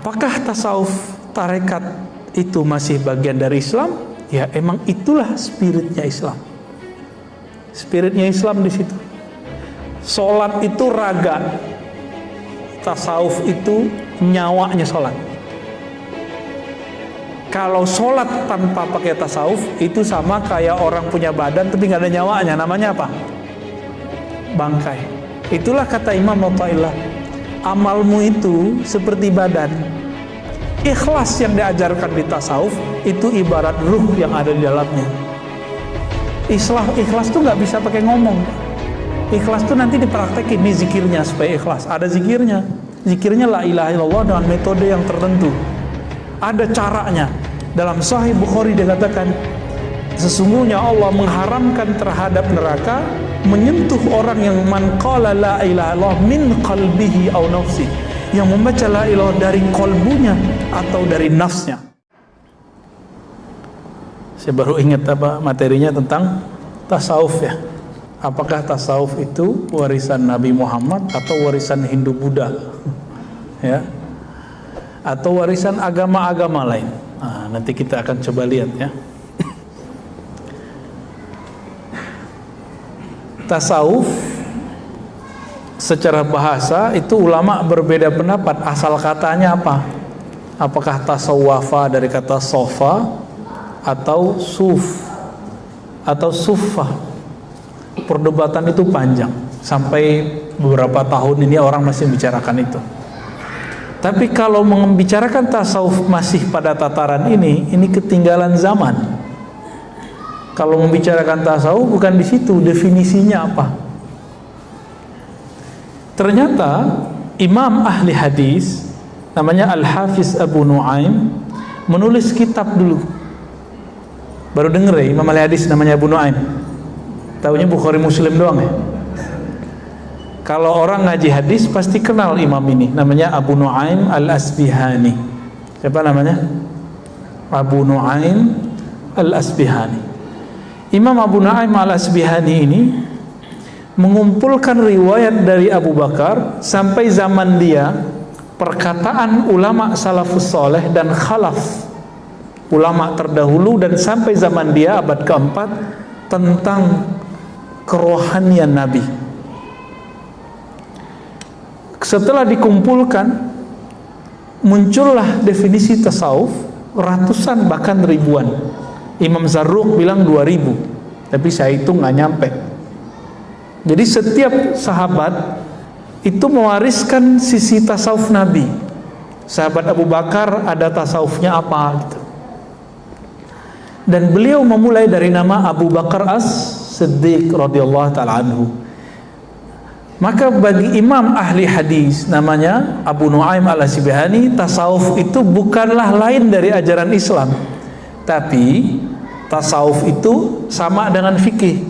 Apakah tasawuf tarekat itu masih bagian dari Islam? Ya, emang itulah spiritnya Islam. Spiritnya Islam di situ. Sholat itu raga, tasawuf itu nyawanya sholat. Kalau sholat tanpa pakai tasawuf itu sama kayak orang punya badan tapi nggak ada nyawanya. Namanya apa? Bangkai. Itulah kata Imam Athaillah, amalmu itu seperti badan. Ikhlas yang diajarkan di tasawuf itu ibarat ruh yang ada di dalamnya. Ikhlas tuh nggak bisa pakai ngomong. Ikhlas tuh nanti dipraktekin, nih zikirnya supaya ikhlas. Ada zikirnya. Zikirnya la ilaha illallah dengan metode yang tertentu. Ada caranya. Dalam Sahih Bukhari dikatakan, sesungguhnya Allah mengharamkan terhadap neraka menyentuh orang yang man qala la ilaha illallah min qalbihi aw nafsi, yang membaca la ilaha dari kolbunya atau dari nafsnya. Saya baru ingat apa materinya tentang tasawuf ya. Apakah tasawuf itu warisan Nabi Muhammad atau warisan Hindu Buddha? Ya. Atau warisan agama-agama lain. Nah, nanti kita akan coba lihat ya. Tasawuf secara bahasa itu ulama berbeda pendapat asal katanya apa. Apakah tasawwafa dari kata sofa atau suf atau suffah. Perdebatan itu panjang, sampai beberapa tahun ini orang masih membicarakan itu. Tapi kalau membicarakan tasawuf masih pada tataran ini ketinggalan zaman. Kalau membicarakan tasawuf bukan di situ, definisinya apa? Ternyata Imam ahli hadis namanya Al-Hafiz Abu Nu'aim menulis kitab dulu. Baru denger ya, Imam ahli hadis namanya Abu Nu'aim. Taunya Bukhari Muslim doang ya. Kalau orang ngaji hadis pasti kenal imam ini, namanya Abu Nu'aim Al-Asbihani. Siapa namanya? Abu Nu'aim Al-Asbihani. Imam Abu Nu'aim Al-Asbihani ini mengumpulkan riwayat dari Abu Bakar sampai zaman dia, perkataan ulama salafus soleh dan khalaf, ulama terdahulu, dan sampai zaman dia abad keempat, tentang kerohanian Nabi. Setelah dikumpulkan, muncullah definisi tasawuf ratusan bahkan ribuan. Imam Zarruq bilang 2000, tapi saya hitung nggak nyampe. Jadi setiap sahabat itu mewariskan sisi tasawuf Nabi. Sahabat Abu Bakar ada tasawufnya apa gitu. Dan beliau memulai dari nama Abu Bakar As-Siddiq radhiyallahu ta'ala anhu. Maka bagi imam ahli hadis namanya Abu Nu'aim Al-Asbihani, tasawuf itu bukanlah lain dari ajaran Islam, tapi tasawuf itu sama dengan fikih.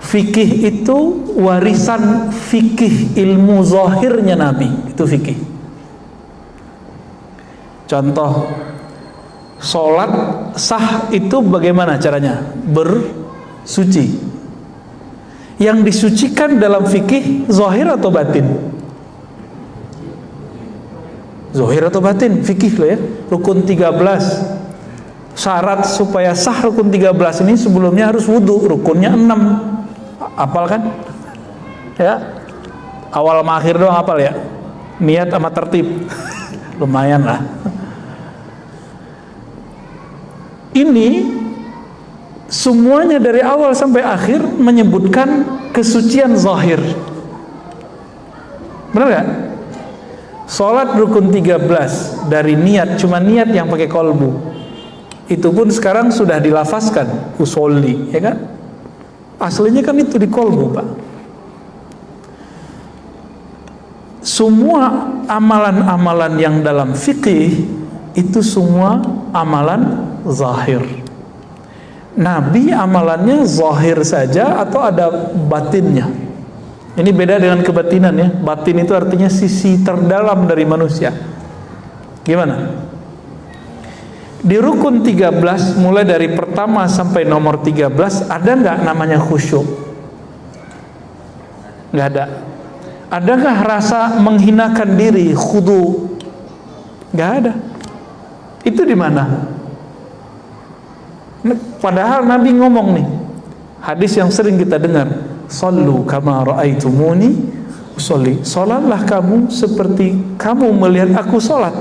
Fikih itu warisan fikih ilmu zahirnya Nabi, itu fikih. Contoh, sholat sah itu bagaimana caranya? Bersuci. Yang disucikan dalam fikih zahir atau batin? Zahir atau batin? Fikih loh ya. Rukun 13. Syarat supaya sah rukun 13 ini sebelumnya harus wudu. Rukunnya 6. Hafal kan? Ya. Awal sama akhir doang hafal ya. Niat sama tertib. Lumayan lah. Ini semuanya dari awal sampai akhir menyebutkan kesucian zahir. Benar gak? Sholat rukun 13 dari niat, cuma niat yang pakai kolbu. Itu pun sekarang sudah dilafazkan usolli, ya kan? Aslinya kan itu di kolbu, Pak. Semua amalan-amalan yang dalam fikih itu semua amalan zahir. Nabi amalannya zahir saja atau ada batinnya? Ini beda dengan kebatinan ya. Batin itu artinya sisi terdalam dari manusia. Gimana? Di rukun 13 mulai dari pertama sampai nomor 13 ada nggak namanya khusyuk? Nggak ada. Adakah rasa menghinakan diri, khudu? Nggak ada. Itu di mana? Padahal Nabi ngomong nih, hadis yang sering kita dengar, "Shallu kama ra'aitumuni usolli." Salatlah kamu seperti kamu melihat aku salat.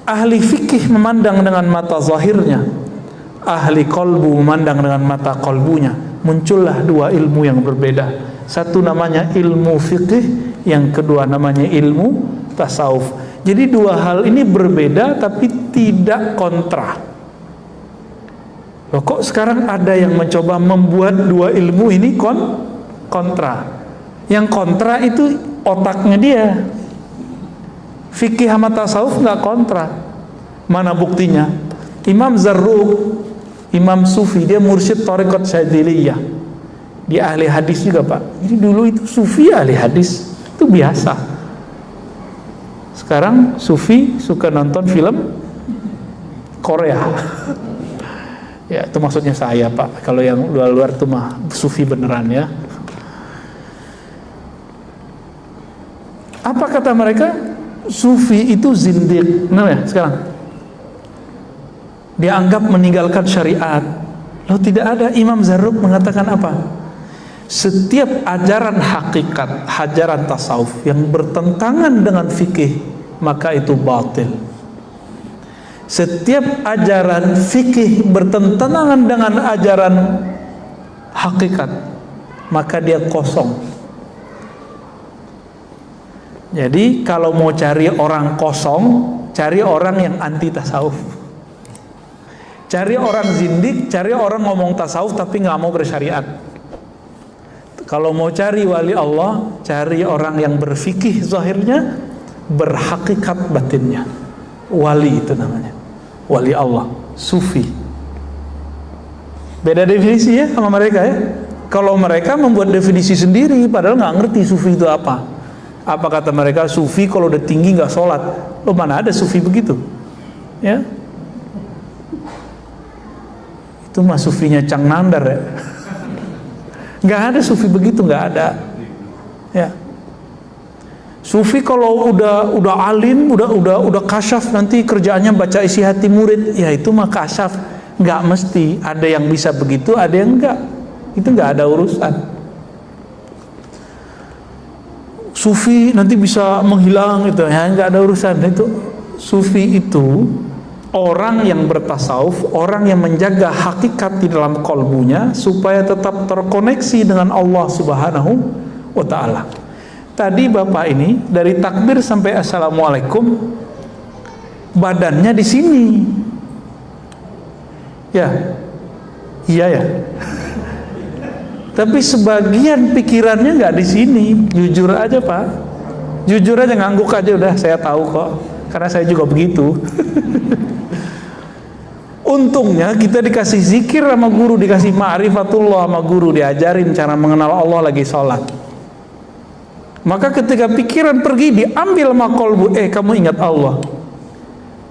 Ahli fikih memandang dengan mata zahirnya, ahli kolbu memandang dengan mata kolbunya. Muncullah dua ilmu yang berbeda. Satu namanya ilmu fikih, yang kedua namanya ilmu tasawuf. Jadi dua hal ini berbeda tapi tidak kontra. Loh, kok sekarang ada yang mencoba membuat dua ilmu ini kontra? Yang kontra itu otaknya dia. Fikih sama tasawuf nggak kontra. Mana buktinya? Imam Zarruq, Imam Sufi, dia mursyid Thariqat Syadziliyah. Dia ahli hadis juga, Pak. Jadi dulu itu Sufi ahli hadis, itu biasa. Sekarang Sufi suka nonton film Korea. Ya, itu maksudnya saya, Pak. Kalau yang luar-luar itu mah Sufi beneran ya. Apa kata mereka? Sufi itu zindiq. Nah ya, sekarang dia anggap meninggalkan syariat. Lalu tidak ada. Imam Zarruq mengatakan apa? Setiap ajaran hakikat, ajaran tasawuf yang bertentangan dengan fikih, maka itu batil. Setiap ajaran fikih bertentangan dengan ajaran hakikat, maka dia kosong. Jadi kalau mau cari orang kosong, cari orang yang anti tasawuf. Cari orang zindik, cari orang ngomong tasawuf tapi nggak mau bersyariat. Kalau mau cari wali Allah, cari orang yang berfikih zahirnya, berhakikat batinnya. Wali itu namanya, wali Allah, sufi. Beda definisi ya sama mereka ya. Kalau mereka membuat definisi sendiri, padahal nggak ngerti sufi itu apa. Apa kata mereka? Sufi kalau udah tinggi nggak sholat. Loh, mana ada sufi begitu? Ya, itu mah sufinya Cang Nandar ya. Nggak ada sufi begitu, nggak ada. Ya. Sufi kalau udah alim, udah kasyaf, nanti kerjaannya baca isi hati murid, ya itu mah kasyaf. Nggak mesti, ada yang bisa begitu, ada yang enggak. Itu nggak ada urusan. Sufi nanti bisa menghilang gitu, ya nggak ada urusan. Itu sufi itu orang yang bertasawuf, orang yang menjaga hakikat di dalam kolbunya supaya tetap terkoneksi dengan Allah Subhanahu wa Ta'ala. Tadi Bapak ini dari takbir sampai assalamualaikum badannya di sini. Ya. Iya ya. Tapi sebagian pikirannya nggak di sini. Jujur aja, Pak. Jujur aja, ngangguk aja udah, saya tahu kok. Karena saya juga begitu. Untungnya kita dikasih zikir sama guru, dikasih ma'rifatullah sama guru, diajarin cara mengenal Allah lagi sholat. Maka ketika pikiran pergi, diambil sama kolbu, kamu ingat Allah.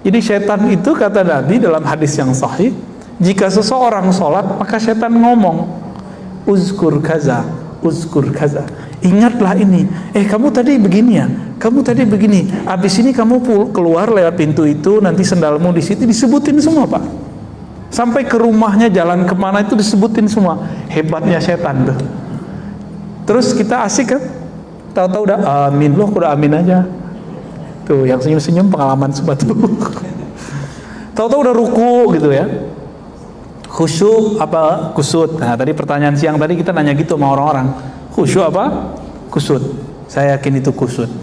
Jadi setan itu kata Nabi dalam hadis yang sahih, jika seseorang sholat, maka setan ngomong, uzkur kaza, uzkur kaza. Ingatlah ini. Kamu tadi begini ya, kamu tadi begini. Abis ini kamu keluar lewat pintu itu, nanti sendalmu di situ, disebutin semua, Pak. Sampai ke rumahnya, jalan kemana itu disebutin semua. Hebatnya setan tuh. Terus kita asik kan? Tahu-tahu udah amin, loh udah amin aja. Tuh yang senyum-senyum pengalaman semua tuh. Tahu-tahu udah ruku gitu ya. Khusyuk apa kusut? Nah tadi pertanyaan siang tadi kita nanya gitu sama orang-orang. Khusyuk apa? Kusut. Saya yakin itu kusut.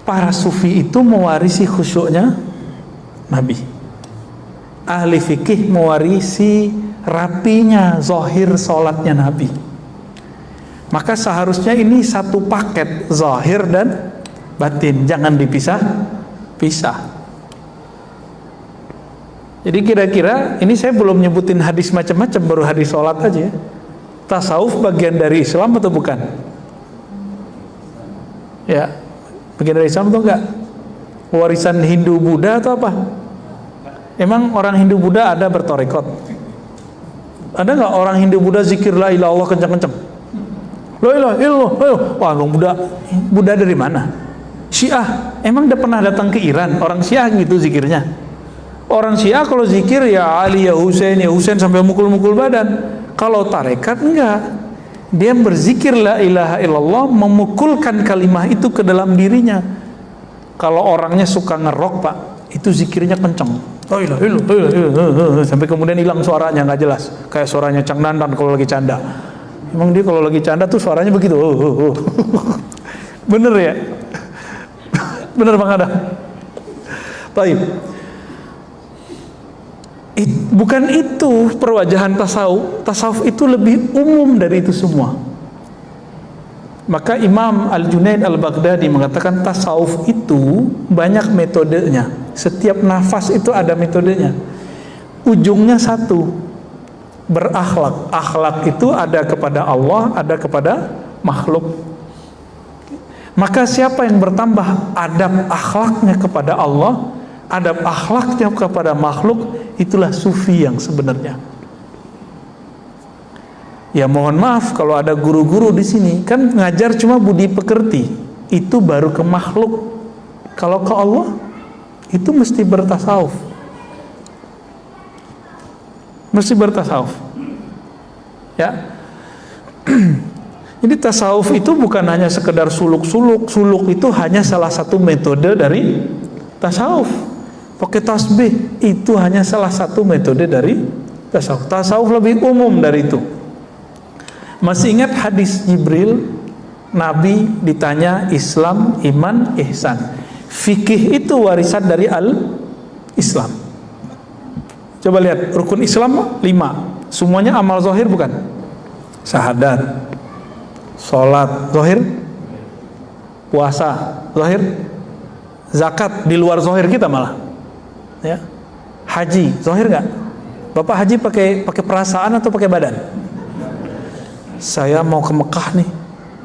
Para sufi itu mewarisi khusyuknya Nabi. Ahli fikih mewarisi rapinya zahir sholatnya Nabi. Maka seharusnya ini satu paket, zahir dan batin, jangan dipisah-pisah. Jadi kira-kira ini saya belum nyebutin hadis macam-macam, baru hadis sholat aja. Tasawuf bagian dari Islam atau bukan? Ya, bagian dari Islam atau enggak? Warisan Hindu Buddha atau apa? Emang orang Hindu Buddha ada bertorikot? Ada nggak orang Hindu Buddha zikir la ilaha illallah kencang-kencang? la ilaha illallah. Wah, Bang Buddha dari mana? Syiah. Emang udah pernah datang ke Iran? Orang Syiah gitu zikirnya. Orang Syiah kalau zikir ya Ali, ya Husain sampai mukul-mukul badan. Kalau tarekat enggak. Dia berzikir la ilaha illallah, memukulkan kalimah itu ke dalam dirinya. Kalau orangnya suka ngerok, Pak, itu zikirnya kenceng. La ilaha illallah, sampai kemudian hilang suaranya, nggak jelas. Kayak suaranya Cang Dandan kalau lagi canda. Emang dia kalau lagi canda tuh suaranya begitu. Bener ya? Bener Bang Adam? Baik. Bukan itu perwajahan tasawuf. Tasawuf itu lebih umum dari itu semua. Maka Imam Al-Junaid Al-Baghdadi mengatakan tasawuf itu banyak metodenya. Setiap nafas itu ada metodenya. Ujungnya satu, berakhlak. Akhlak itu ada kepada Allah, ada kepada makhluk. Maka siapa yang bertambah adab akhlaknya kepada Allah, adab akhlaknya kepada makhluk, itulah sufi yang sebenarnya. Ya mohon maaf kalau ada guru-guru di sini kan ngajar cuma budi pekerti, itu baru ke makhluk. Kalau ke Allah itu mesti bertasawuf. Mesti bertasawuf. Ya. Jadi tasawuf itu bukan hanya sekedar suluk-suluk. Suluk itu hanya salah satu metode dari tasawuf. Pakai tasbih itu hanya salah satu metode dari tasawuf. Tasawuf lebih umum dari itu. Masih ingat hadis Jibril, Nabi ditanya Islam, iman, ihsan. Fikih itu warisan dari al-Islam. Coba lihat rukun Islam 5. Semuanya amal zahir bukan? Syahadat, sholat zahir, puasa zahir, zakat di luar zahir kita malah. Ya. Haji zahir nggak? Bapak haji pakai perasaan atau pakai badan? Saya mau ke Mekah nih,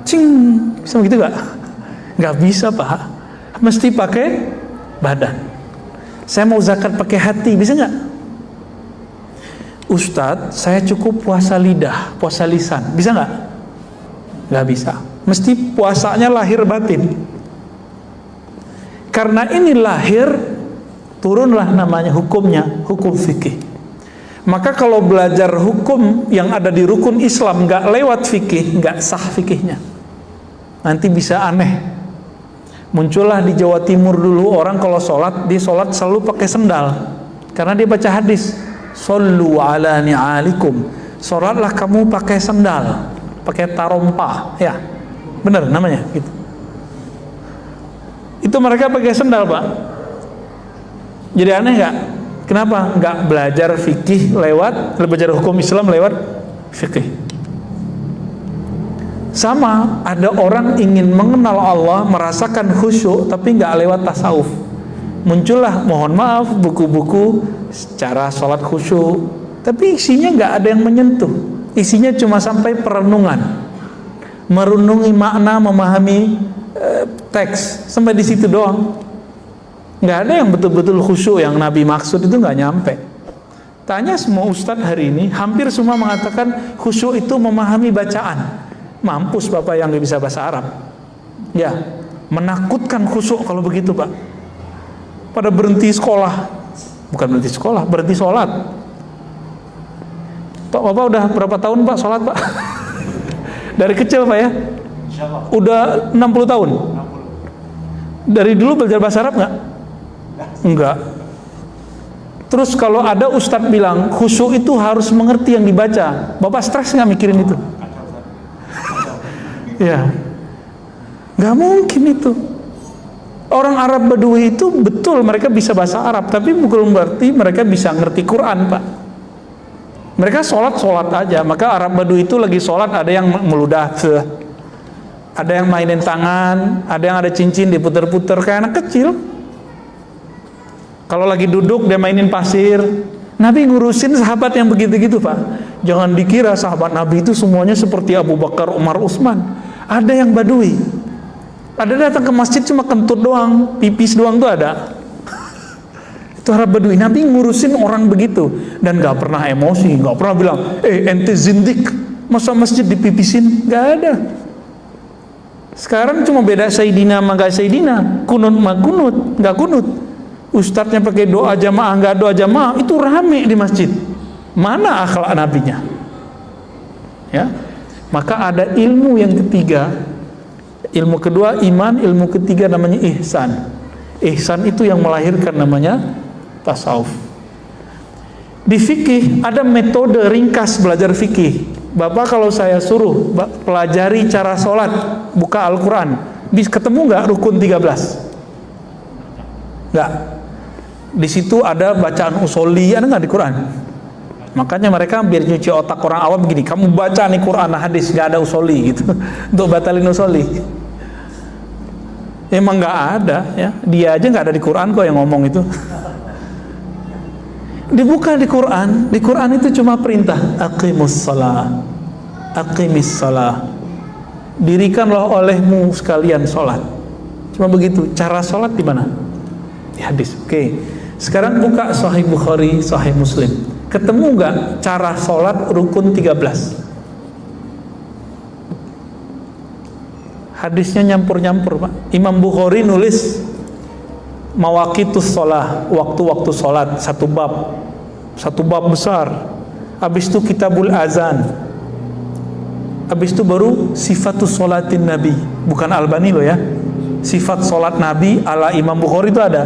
cing, bisa begitu nggak? Nggak bisa Pak, mesti pakai badan. Saya mau zakat pakai hati, bisa nggak? Ustadz, saya cukup puasa lidah, puasa lisan, bisa nggak? Nggak bisa, mesti puasanya lahir batin. Karena ini lahir, turunlah namanya hukumnya, hukum fikih. Maka kalau belajar hukum yang ada di rukun Islam nggak lewat fikih, nggak sah fikihnya. Nanti bisa aneh. Muncullah di Jawa Timur dulu orang kalau sholat, dia sholat selalu pakai sendal. Karena dia baca hadis, Shollu ala ni'alikum. Sholatlah kamu pakai sendal, pakai tarompah, ya, benar namanya gitu. Itu mereka pakai sendal Pak. Jadi aneh nggak? Kenapa nggak belajar fikih belajar hukum Islam lewat fikih? Sama, ada orang ingin mengenal Allah, merasakan khusyuk, tapi nggak lewat tasawuf. Muncullah, mohon maaf, buku-buku cara sholat khusyuk, tapi isinya nggak ada yang menyentuh. Isinya cuma sampai perenungan, merenungi makna, memahami teks, sampai di situ doang. Nggak ada yang betul-betul khusyuk yang Nabi maksud, itu nggak nyampe. Tanya semua ustadz hari ini, hampir semua mengatakan khusyuk itu memahami bacaan. Mampus Bapak yang nggak bisa bahasa Arab. Ya, menakutkan khusyuk kalau begitu Pak. Pada berhenti sekolah, bukan berhenti sekolah, berhenti sholat. Pak, Bapak udah berapa tahun Pak sholat Pak? Dari kecil Pak ya? Udah 60 tahun? Dari dulu belajar bahasa Arab nggak? Enggak. Terus kalau ada ustadz bilang khusyuk itu harus mengerti yang dibaca, Bapak stres nggak mikirin itu? Ya, nggak mungkin itu. Orang Arab Badui itu betul mereka bisa bahasa Arab, tapi bukan berarti mereka bisa ngerti Quran Pak. Mereka sholat aja. Maka Arab Badui itu lagi sholat ada yang meludah, ada yang mainin tangan, ada yang ada cincin diputer-puter kayak anak kecil. Kalau lagi duduk dia mainin pasir. Nabi ngurusin sahabat yang begitu-gitu Pak. Jangan dikira sahabat Nabi itu semuanya seperti Abu Bakar, Umar, Utsman. Ada yang Badui. Ada datang ke masjid cuma kentut doang, pipis doang tuh ada. Itu Arab Badui. Nabi ngurusin orang begitu dan gak pernah emosi, gak pernah bilang, ente zindik, masa masjid dipipisin? Gak ada. Sekarang cuma beda Sayyidina sama gak Sayyidina, kunut sama kunut, gak kunut. Ustadznya pakai doa jamaah, gak doa jamaah, itu rame di masjid. Mana akhlak nabinya? Ya, maka ada ilmu yang ketiga. Ilmu kedua iman, ilmu ketiga namanya ihsan. Ihsan itu yang melahirkan namanya tasawuf. Di fikih ada metode ringkas belajar fikih. Bapak kalau saya suruh pelajari cara sholat, buka Al-Quran, bisa ketemu nggak rukun 13? Nggak. Di situ ada bacaan usoli, ada nggak di Quran? Makanya mereka biar nyuci otak orang awam begini, kamu baca nih Quran hadis, nggak ada usoli gitu, untuk batalin usoli. Emang nggak ada, ya. Dia aja nggak ada di Quran kok yang ngomong itu. Dibuka di Quran itu cuma perintah aqimus shalah, aqimis shalah, dirikanlah olehmu sekalian sholat. Cuma begitu. Cara sholat di mana? Di hadis. Oke. Sekarang buka Sahih Bukhari, Sahih Muslim. Ketemu nggak cara sholat rukun 13? Hadisnya nyampur-nyampur, Pak. Imam Bukhari nulis mawaqitus sholah, waktu-waktu sholat, satu bab besar. Habis itu kitabul azan, habis itu baru sifatus sholatin nabi, bukan Albani loh ya, sifat sholat nabi ala Imam Bukhari itu ada.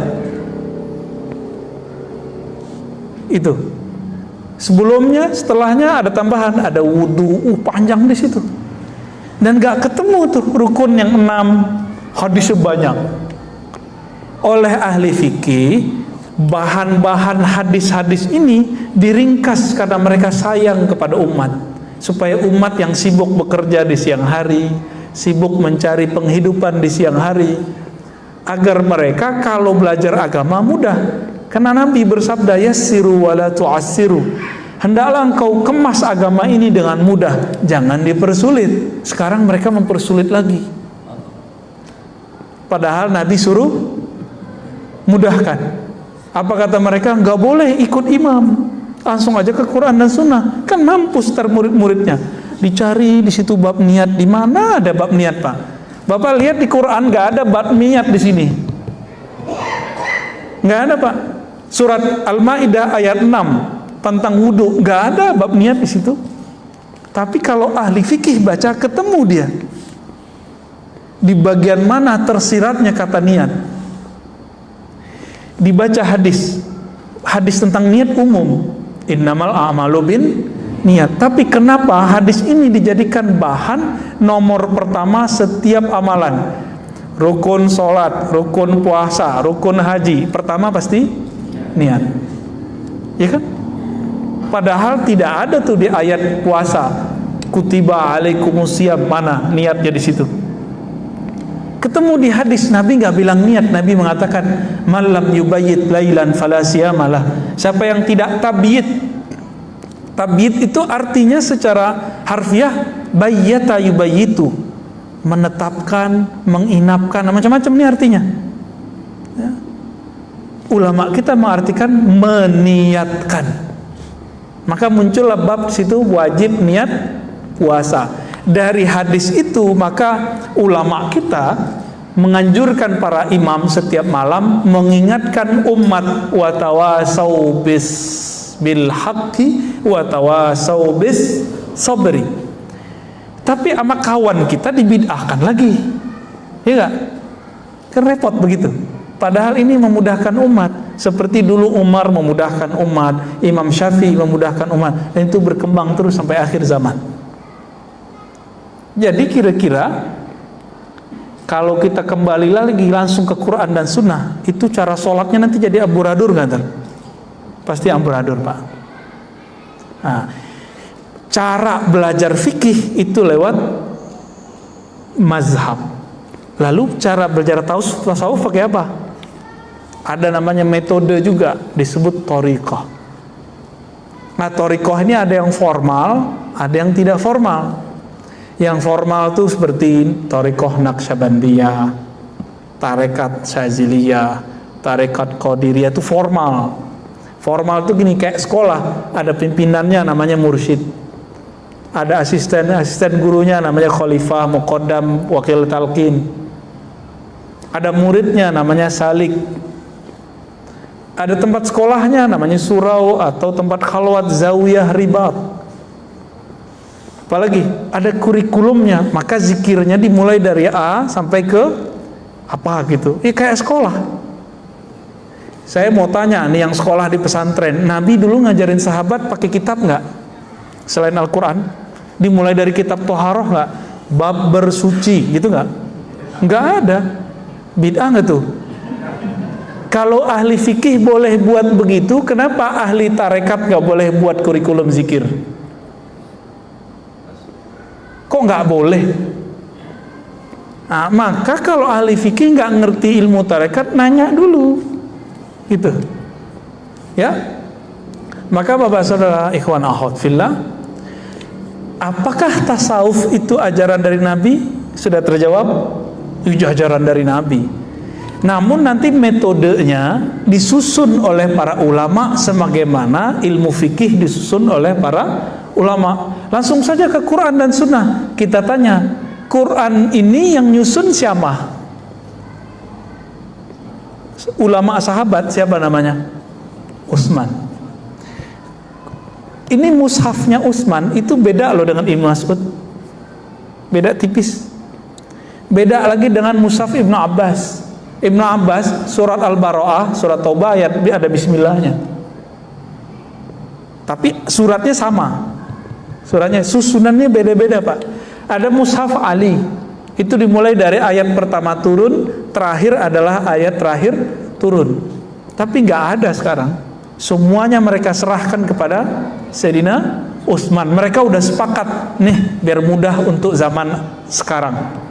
Itu sebelumnya, setelahnya ada tambahan, ada wudu, panjang di situ. Dan gak ketemu tuh rukun yang 6, hadisnya banyak. Oleh ahli fikih, bahan-bahan hadis-hadis ini diringkas karena mereka sayang kepada umat, supaya umat yang sibuk bekerja di siang hari, sibuk mencari penghidupan di siang hari, agar mereka kalau belajar agama mudah. Karena Nabi bersabda, yassiru wala tu'assiru, hendaklah engkau kemas agama ini dengan mudah, jangan dipersulit. Sekarang mereka mempersulit lagi, padahal Nabi suruh mudahkan. Apa kata mereka? Nggak boleh ikut imam, langsung aja ke Quran dan Sunnah. Kan mampus tar murid-muridnya. Dicari di situ bab niat, di mana ada bab niat, Pak? Bapak lihat di Quran nggak ada bab niat di sini, nggak ada, Pak. Surat Al-Maidah ayat 6 tentang wudhu, nggak ada bab niat di situ. Tapi kalau ahli fikih baca, ketemu dia di bagian mana tersiratnya kata niat. Dibaca hadis tentang niat umum, innamal a'malu bin niat. Tapi kenapa hadis ini dijadikan bahan nomor pertama setiap amalan? Rukun sholat, rukun puasa, rukun haji, pertama pasti niat, ya kan? Padahal tidak ada tuh di ayat puasa, kutiba alaikumusiyam, mana niatnya di situ? Ketemu di hadis, Nabi nggak bilang niat. Nabi mengatakan malam yubayyit lailan fala siyamalah. Siapa yang tidak tabyid, tabyid itu artinya secara harfiah bayyata yubayyitu, menetapkan, menginapkan, macam-macam ini artinya ya. Ulama kita mengartikan meniatkan. Maka muncullah bab situ wajib niat puasa. Dari hadis itu maka ulama kita menganjurkan para imam setiap malam mengingatkan umat, watawasau bis bil haqqi watawasau bis sabri. Tapi sama kawan kita dibid'ahkan lagi, ya gak? Kan repot begitu. Padahal ini memudahkan umat, seperti dulu Umar memudahkan umat, Imam Syafi'i memudahkan umat, dan itu berkembang terus sampai akhir zaman. Jadi kira-kira kalau kita kembali lagi langsung ke Quran dan Sunnah, itu cara sholatnya nanti jadi amburadur nggak ter? Pasti amburadur, Pak. Nah, cara belajar fikih itu lewat mazhab. Lalu cara belajar tasawuf pakai apa? Ada namanya metode juga, disebut thariqah. Nah, thariqah ini ada yang formal, ada yang tidak formal. Yang formal tuh seperti thariqah Naqsyabandiyah, tarekat Syaziliyah, tarekat Qadiriyah, itu formal. Formal tuh gini, kayak sekolah, ada pimpinannya namanya mursyid. Ada asisten gurunya namanya khalifah, muqaddam, wakil talqin. Ada muridnya namanya salik. Ada tempat sekolahnya namanya surau atau tempat khalwat, zawiyah, ribat. Apalagi ada kurikulumnya, maka zikirnya dimulai dari A sampai ke apa gitu. Kayak sekolah. Saya mau tanya nih yang sekolah di pesantren, Nabi dulu ngajarin sahabat pakai kitab nggak? Selain Al-Quran, dimulai dari kitab Toharoh nggak? Bab bersuci gitu nggak? Nggak ada. Bid'ah nggak tuh? Kalau ahli fikih boleh buat begitu, kenapa ahli tarekat nggak boleh buat kurikulum zikir? Kok nggak boleh? Nah, maka kalau ahli fikih nggak ngerti ilmu tarekat, nanya dulu. Gitu ya. Maka bapak saudara ikhwan akhwat fillah, apakah tasawuf itu ajaran dari Nabi? Sudah terjawab, itu ajaran dari Nabi. Namun nanti metodenya disusun oleh para ulama sebagaimana ilmu fikih disusun oleh para ulama. Langsung saja ke Quran dan Sunnah. Kita tanya, Quran ini yang nyusun siapa? Ulama sahabat, siapa namanya? Utsman. Ini mushafnya Utsman itu beda loh dengan Ibnu Mas'ud. Beda tipis. Beda lagi dengan mushaf Ibnu Abbas. Ibnu Abbas surat Al-Bara'ah, surat Taubah ayat ada bismillahnya. Tapi suratnya sama. Suratnya susunannya beda-beda, Pak. Ada mushaf Ali. Itu dimulai dari ayat pertama turun, terakhir adalah ayat terakhir turun. Tapi nggak ada sekarang. Semuanya mereka serahkan kepada Sayyidina Utsman. Mereka udah sepakat nih biar mudah untuk zaman sekarang.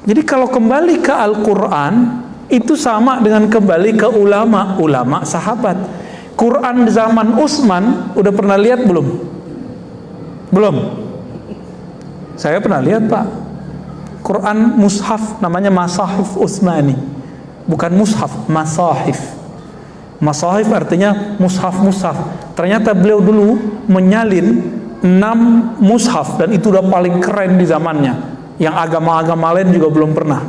Jadi kalau kembali ke Al-Quran itu sama dengan kembali ke ulama sahabat. Quran zaman Utsman udah pernah lihat belum? Belum. Saya pernah lihat, Pak. Quran mushaf namanya Masahif Utsmani. Bukan mushaf, masahif. Masahif artinya mushaf. Ternyata beliau dulu menyalin 6 mushaf dan itu udah paling keren di zamannya. Yang agama-agama lain juga belum pernah.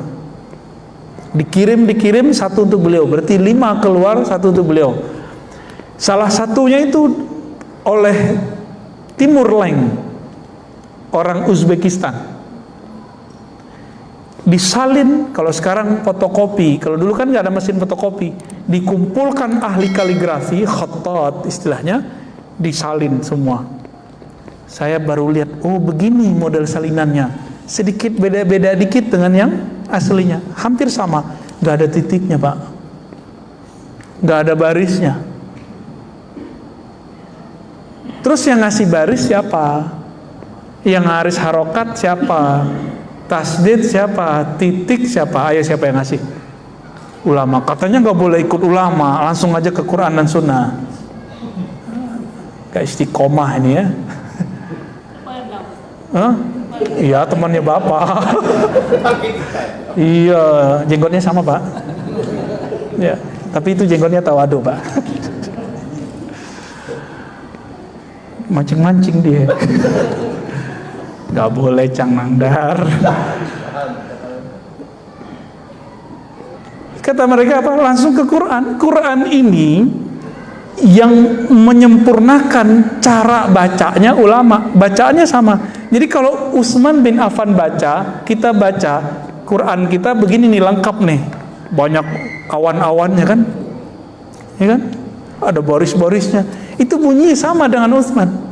Dikirim satu untuk beliau. Berarti 5 keluar, satu untuk beliau. Salah satunya itu oleh Timur Leng, orang Uzbekistan. Disalin, kalau sekarang fotokopi, kalau dulu kan nggak ada mesin fotokopi, dikumpulkan ahli kaligrafi, khattat istilahnya, disalin semua. Saya baru lihat, oh begini model salinannya, sedikit beda-beda dikit dengan yang aslinya, hampir sama, nggak ada titiknya, Pak, nggak ada barisnya. Terus yang ngasih baris siapa? Yang ngaris harokat siapa? Tasdid siapa? Titik siapa? Ayo siapa yang ngasih? Ulama. Katanya nggak boleh ikut ulama, langsung aja ke Quran dan Sunnah. Kayak istiqomah ini ya. Hah? Iya, temannya Bapak. Iya, jenggotnya sama, Pak. Ya, tapi itu jenggotnya tawadu, Pak. Mancing-mancing dia. Gak boleh Cang Nangdar. Kata mereka apa? Langsung ke Quran. Quran ini yang menyempurnakan cara bacanya ulama. Bacaannya sama. Jadi kalau Utsman bin Affan baca, kita baca Quran kita begini nih, lengkap nih. Banyak awan-awannya kan? Ya kan? Ada baris-barisnya. Itu bunyinya sama dengan Utsman.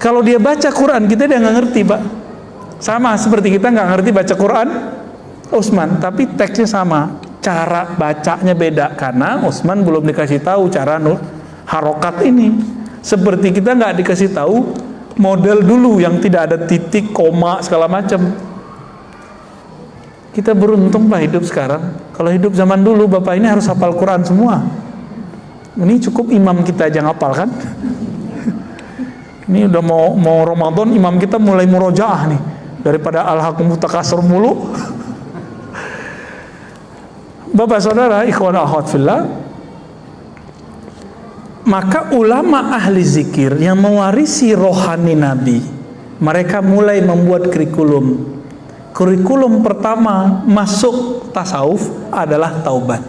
Kalau dia baca Quran, kita dia nggak ngerti, Pak. Sama seperti kita nggak ngerti baca Quran Utsman, tapi teksnya sama, cara bacanya beda karena Utsman belum dikasih tahu cara harokat ini. Seperti kita nggak dikasih tahu model dulu yang tidak ada titik, koma, segala macam. Kita beruntung, Pak, hidup sekarang. Kalau hidup zaman dulu, Bapak ini harus hafal Quran semua. Ini cukup imam kita aja ngapal kan? Ini udah mau Ramadan, imam kita mulai murojaah nih, daripada al-hakumut takasur mulu. Bapak saudara ikhwan akhwat fillah, Maka ulama ahli zikir yang mewarisi rohani Nabi, mereka mulai membuat kurikulum. Kurikulum pertama masuk tasawuf adalah taubat.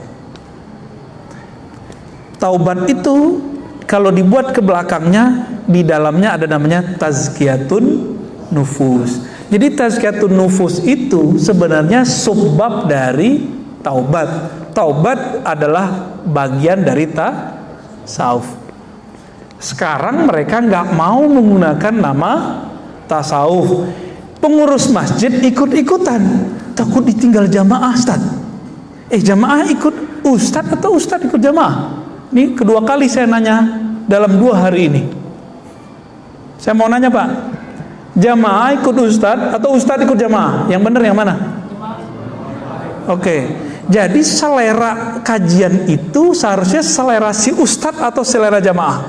Taubat itu kalau dibuat ke belakangnya, di dalamnya ada namanya tazkiyatun nufus. Jadi tazkiyatun nufus itu sebenarnya subbab dari taubat. Taubat adalah bagian dari tasawuf. Sekarang mereka nggak mau menggunakan nama tasawuf. Pengurus masjid ikut-ikutan, takut ditinggal jamaah, Ustaz. Jamaah ikut Ustaz atau Ustaz ikut jamaah? Ini kedua kali saya nanya dalam 2 hari ini. Saya mau nanya, Pak, jamaah ikut Ustaz atau Ustaz ikut jamaah? Yang benar yang mana? Oke. Jadi selera kajian itu seharusnya selera si Ustadz atau selera jamaah?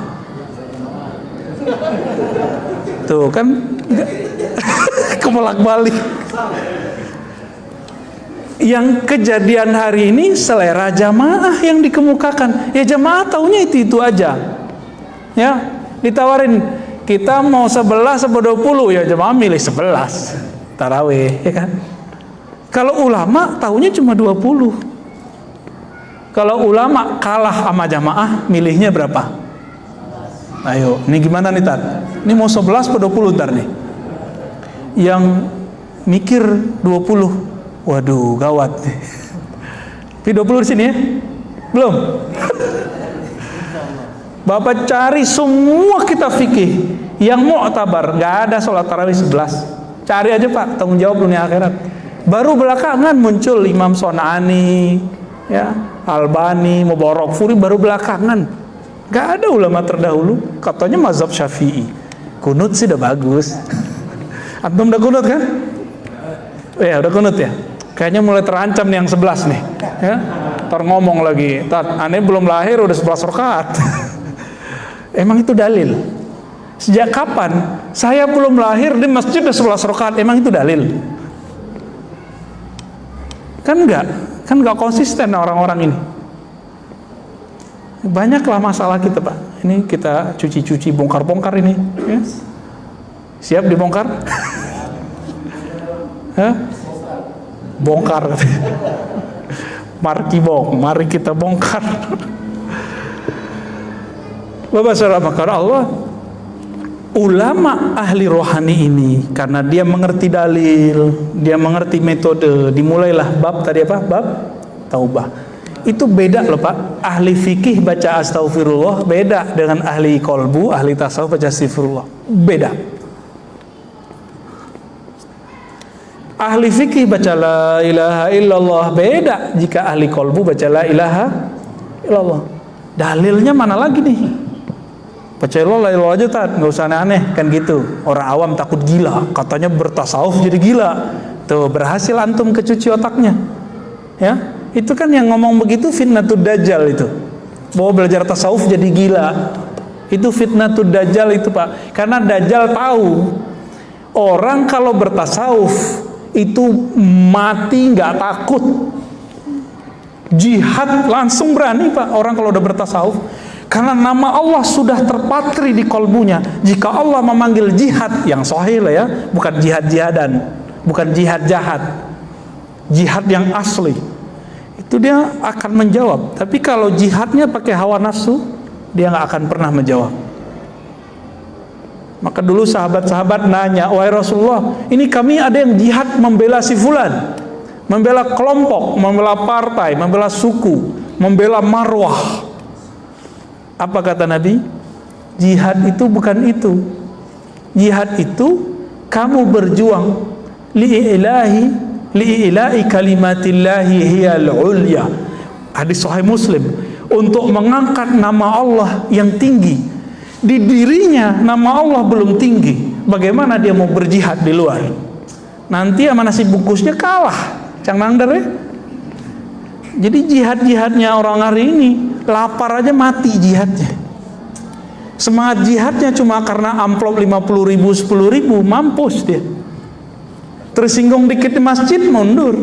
Tuh kan kebolak-balik. Yang kejadian hari ini selera jamaah yang dikemukakan. Ya jamaah taunya itu aja. Ya, ditawarin kita mau 11 atau 20, ya jamaah milih 11 tarawih, ya kan? Kalau ulama tahunya cuma 20. Kalau ulama kalah sama jamaah, milihnya berapa? Ayo, ini gimana nih Tat? Ini mau 11 atau 20 ntar nih? Yang mikir 20. Waduh, gawat. Tapi 20 di sini ya? Belum? Bapak cari semua kitab fikih yang mu'tabar, nggak ada sholat tarawih 11. Cari aja Pak, tanggung jawab dunia akhirat. Baru belakangan muncul Imam Son'ani, ya, Albani, Mubarakfuri, baru belakangan. Gak ada ulama terdahulu. Katanya mazhab Syafi'i. Kunut sih udah bagus. Antum udah kunut kan? Ya udah kunut ya. Kayaknya mulai terancam nih yang 11 nih. Ya, ntar ngomong lagi. Tat, aneh belum lahir udah 11 rakaat. Emang itu dalil? Sejak kapan? Saya belum lahir di masjid udah 11 rakaat. Emang itu dalil? Kan enggak konsisten orang-orang ini. Banyaklah masalah kita Pak. Ini kita cuci-cuci, bongkar-bongkar ini. Ya. Siap dibongkar? Hah? Bongkar. Mari kita bongkar. Bapak saudara makar Allah, ulama ahli rohani ini karena dia mengerti dalil, dia mengerti metode, dimulailah bab tadi apa? Bab taubah. Itu beda loh Pak. Ahli fikih baca astagfirullah beda dengan ahli kolbu, ahli tasawuf baca astagfirullah. Beda. Ahli fikih baca la ilaha illallah beda jika ahli kolbu baca la ilaha illallah. Dalilnya mana lagi nih? Baca la ilaha aja Tat, nggak usah aneh-aneh kan gitu. Orang awam takut gila, katanya bertasawuf jadi gila. Tuh berhasil antum kecuci otaknya. Ya, itu kan yang ngomong begitu fitnatud dajjal itu. Bahwa belajar tasawuf jadi gila. Itu fitnatud dajjal itu Pak. Karena dajjal tahu orang kalau bertasawuf itu mati nggak takut. Jihad langsung berani Pak orang kalau udah bertasawuf. Karena nama Allah sudah terpatri di kolbunya. Jika Allah memanggil jihad yang sahih lah ya, bukan jihad-jihadan, bukan jihad jahat, jihad yang asli, itu dia akan menjawab. Tapi kalau jihadnya pakai hawa nafsu, dia nggak akan pernah menjawab. Maka dulu sahabat-sahabat nanya, wahai Rasulullah, ini kami ada yang jihad membela si fulan, membela kelompok, membela partai, membela suku, membela marwah. Apa kata Nabi? Jihad itu bukan itu. Jihad itu kamu berjuang li'ilahi kalimatillahi hiyal ulya. Hadis Sahih Muslim. Untuk mengangkat nama Allah yang tinggi. Di dirinya nama Allah belum tinggi. Bagaimana dia mau berjihad di luar? Nanti sama nasi bungkusnya kalah. Cang nangder ya. Jadi jihad-jihadnya orang hari ini, lapar aja mati jihadnya. Semangat jihadnya cuma karena amplop 50.000, 10.000, mampus dia. Tersinggung dikit di masjid, mundur.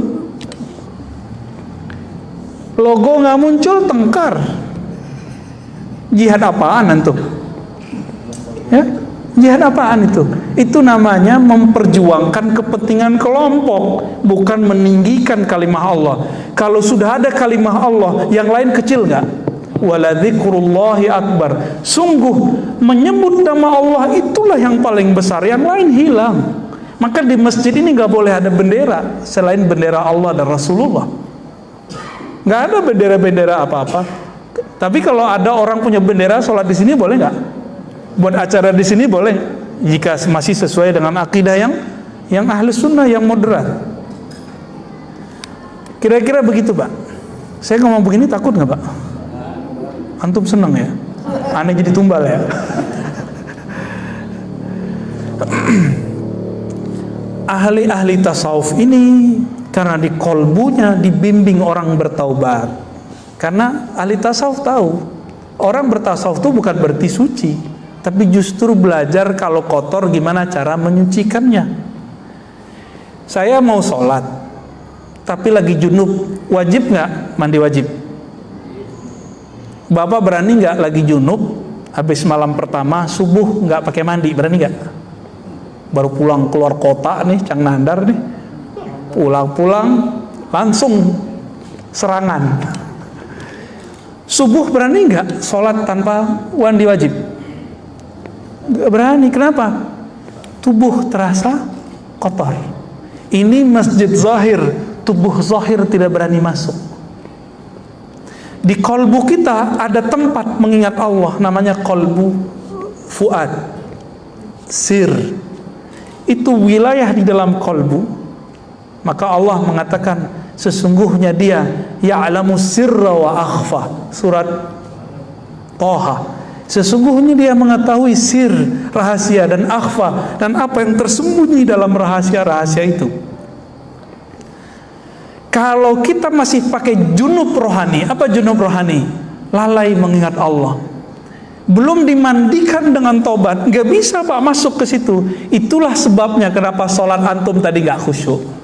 Logo nggak muncul, tengkar. Jihad apaan antum? Ya, jihad apaan itu? Itu namanya memperjuangkan kepentingan kelompok, bukan meninggikan kalimah Allah. Kalau sudah ada kalimah Allah, yang lain kecil nggak? Waladzikrullahi akbar. Sungguh menyebut nama Allah itulah yang paling besar, yang lain hilang. Maka di masjid ini nggak boleh ada bendera selain bendera Allah dan Rasulullah. Nggak ada bendera-bendera apa-apa. Tapi kalau ada orang punya bendera sholat di sini boleh nggak? Buat acara di sini boleh, jika masih sesuai dengan akidah yang ahli sunnah, yang moderat. Kira-kira begitu, Pak. Saya ngomong begini takut nggak, Pak? Antum seneng ya? Aneh jadi tumbal ya? Ahli-ahli tasawuf ini karena di kolbunya dibimbing orang bertaubat. Karena ahli tasawuf tahu, orang bertasawuf itu bukan berarti suci, tapi justru belajar kalau kotor gimana cara menyucikannya. Saya mau sholat, tapi lagi junub, wajib nggak mandi wajib? Bapak berani nggak lagi junub, habis malam pertama subuh nggak pakai mandi, berani nggak? Baru pulang keluar kota nih, Cang Nandar nih, pulang-pulang langsung serangan. Subuh berani nggak sholat tanpa mandi wajib? Nggak berani. Kenapa? Tubuh terasa kotor. Ini masjid zahir, tubuh zahir tidak berani masuk. Di kolbu kita ada tempat mengingat Allah, namanya kolbu fuad, sir. Itu wilayah di dalam kolbu. Maka Allah mengatakan, sesungguhnya Dia ya'lamu sirra wa akhfa. Surat Toha. Sesungguhnya Dia mengetahui sir, rahasia, dan akhfa, dan apa yang tersembunyi dalam rahasia-rahasia itu. Kalau kita masih pakai junub rohani, apa junub rohani? Lalai mengingat Allah, belum dimandikan dengan tobat, nggak bisa Pak masuk ke situ. Itulah sebabnya kenapa sholat antum tadi nggak khusyuk.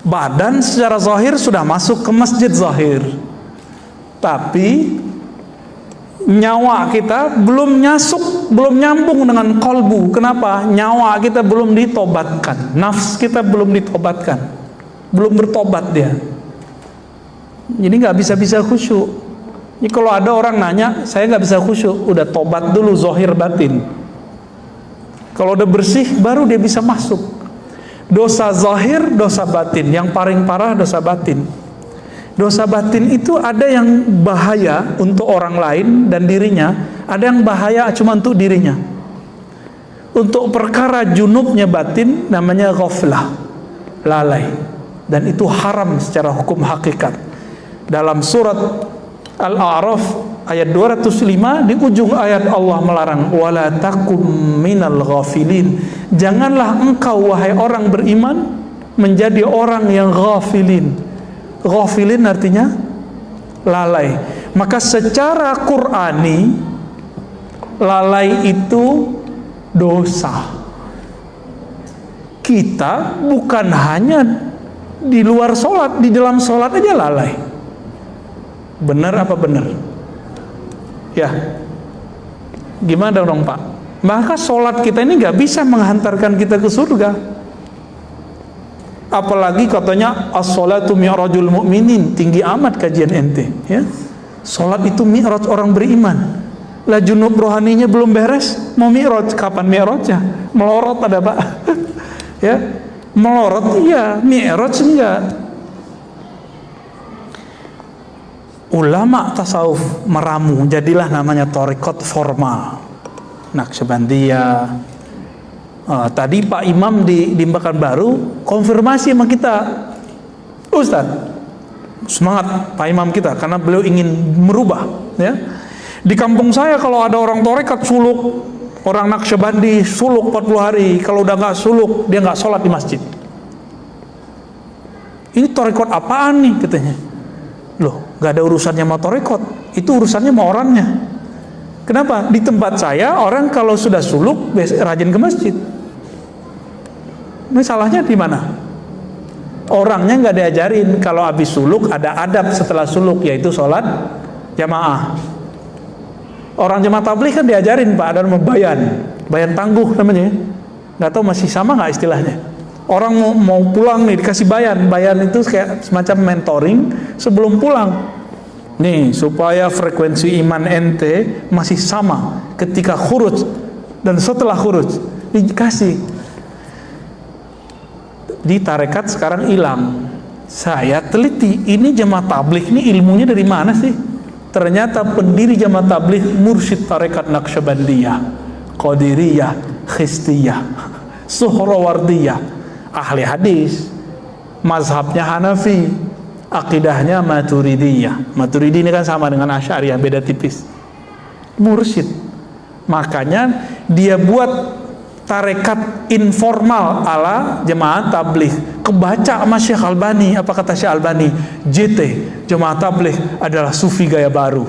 Badan secara zahir sudah masuk ke masjid zahir, tapi nyawa kita belum nyambung dengan kolbu. Kenapa? Nyawa kita belum ditobatkan, nafs kita belum ditobatkan, belum bertobat dia. Jadi nggak bisa khusyuk. Jadi kalau ada orang nanya, saya nggak bisa khusyuk, udah tobat dulu zahir batin. Kalau udah bersih, baru dia bisa masuk. Dosa zahir, dosa batin. Yang paling parah dosa batin. Dosa batin itu ada yang bahaya untuk orang lain dan dirinya, ada yang bahaya cuma untuk dirinya. Untuk perkara junubnya batin namanya ghaflah, lalai, dan itu haram secara hukum hakikat. Dalam surat Al-A'raf ayat 205 di ujung ayat Allah melarang, wala takum minal ghafilin. Janganlah engkau wahai orang beriman menjadi orang yang ghafilin. Ghafilin artinya lalai. Maka secara Qur'ani lalai itu dosa. Kita bukan hanya di luar sholat, di dalam sholat aja lalai. Benar apa benar? Ya, gimana dong Pak? Maka sholat kita ini nggak bisa menghantarkan kita ke surga. Apalagi katanya as-sholatu mi'rajul mu'minin, tinggi amat kajian ente. Ya, sholat itu mi'raj orang beriman. Lah junub rohaninya belum beres, mau mi'raj, kapan mi'rajnya? Melorot ada Pak. Ya, melorot iya, mi'raj enggak. Ulama tasawuf meramu, jadilah namanya thariqat formal, Naqsyabandiyah. Tadi Pak Imam di Pekanbaru konfirmasi sama kita, Ustaz, semangat Pak Imam kita karena beliau ingin merubah. Ya, di kampung saya kalau ada orang thariqat suluk, orang Naqsyabandi suluk 40 hari, kalau udah nggak suluk dia nggak sholat di masjid. Ini thariqat apaan nih katanya? Loh, gak ada urusannya sama thariqat, itu urusannya sama orangnya. Kenapa? Di tempat saya orang kalau sudah suluk rajin ke masjid. Masalahnya di mana? Orangnya nggak diajarin kalau habis suluk ada adab setelah suluk, yaitu sholat jamaah. Orang jemaah tabligh kan diajarin Pak, ada nama bayan tangguh namanya. Nggak tahu masih sama nggak istilahnya. Orang mau pulang nih dikasih bayan itu kayak semacam mentoring sebelum pulang. Nih supaya frekuensi iman ente masih sama ketika khuruj dan setelah khuruj dikasih. Di tarekat sekarang hilang. Saya teliti, ini jemaah tabligh ini ilmunya dari mana sih? Ternyata pendiri jemaah tabligh mursyid tarekat Naqsyabandiyah, Qadiriyah, Khistiyah, Suhrawardiyah, ahli hadis, mazhabnya Hanafi, akidahnya Maturidiyah. Maturidi ini kan sama dengan Asy'ariyah, beda tipis. Mursyid. Makanya dia buat tarekat informal ala jemaah tabligh. Kebaca sama Syekh Albani, apa kata Syekh Albani? JT, jemaah tabligh adalah sufi gaya baru.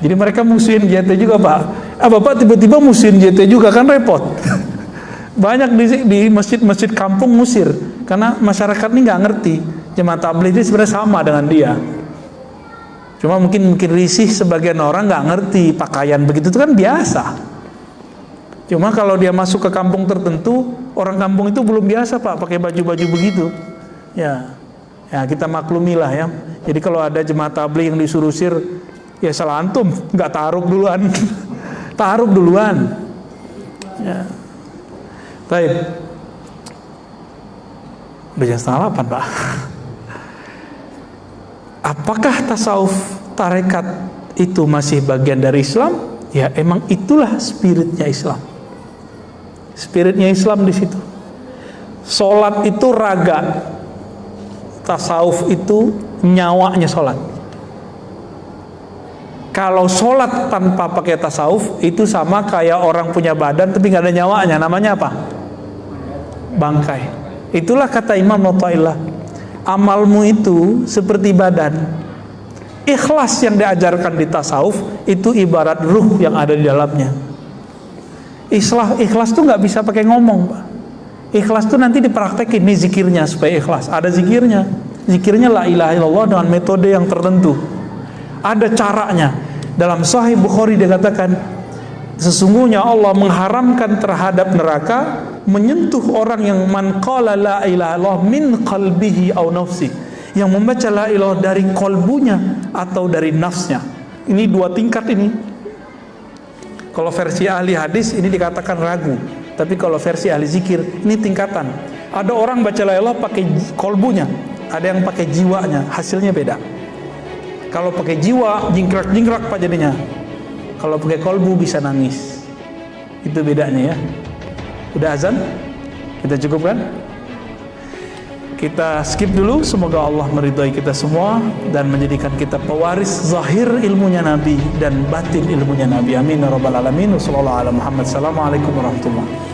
Jadi mereka musuhin JT juga Pak. Bapak tiba-tiba musuhin JT juga, kan repot. Banyak di masjid-masjid kampung musir, karena masyarakat ini nggak ngerti jemaah tabligh ini sebenarnya sama dengan dia. Cuma mungkin risih sebagian orang nggak ngerti pakaian begitu itu kan biasa. Cuma kalau dia masuk ke kampung tertentu, orang kampung itu belum biasa Pak pakai baju-baju begitu. Ya kita maklumilah ya. Jadi kalau ada jemaah tabligh yang disuruh sir, ya salah antum, nggak ta'aruf duluan. Ta'aruf duluan. Ya. Baik. Udah jam 7:30 Pak. Apakah tasawuf tarekat itu masih bagian dari Islam? Ya emang itulah spiritnya Islam. Spiritnya Islam di situ. Sholat itu raga, tasawuf itu nyawanya sholat. Kalau sholat tanpa pakai tasawuf itu sama kayak orang punya badan tapi nggak ada nyawanya. Namanya apa? Bangkai. Itulah kata Imam Athaillah, amalmu itu seperti badan. Ikhlas yang diajarkan di tasawuf itu ibarat ruh yang ada di dalamnya. Ikhlas tuh nggak bisa pakai ngomong Pak. Ikhlas tuh nanti dipraktekin, nih zikirnya supaya ikhlas. Ada zikirnya. Zikirnya la ilaha illallah dengan metode yang tertentu. Ada caranya. Dalam Sahih Bukhari dikatakan, sesungguhnya Allah mengharamkan terhadap neraka menyentuh orang yang man qala la ilaha illallah min qalbihi aw nafsi, yang membaca la ilaha dari kolbunya atau dari nafsnya. Ini 2 tingkat ini. Kalau versi ahli hadis ini dikatakan ragu, tapi kalau versi ahli zikir ini tingkatan. Ada orang baca la ilaha pakai kolbunya, ada yang pakai jiwanya, hasilnya beda. Kalau pakai jiwa jingkrak-jingkrak Pak jadinya. Kalau pakai kolbu bisa nangis. Itu bedanya ya. Udah azan? Kita cukupkan? Kita skip dulu. Semoga Allah meridhai kita semua dan menjadikan kita pewaris zahir ilmunya Nabi dan batin ilmunya Nabi. Amin ya rabbal alamin. Wassallallahu ala Muhammad. Assalamualaikum warahmatullahi wabarakatuh.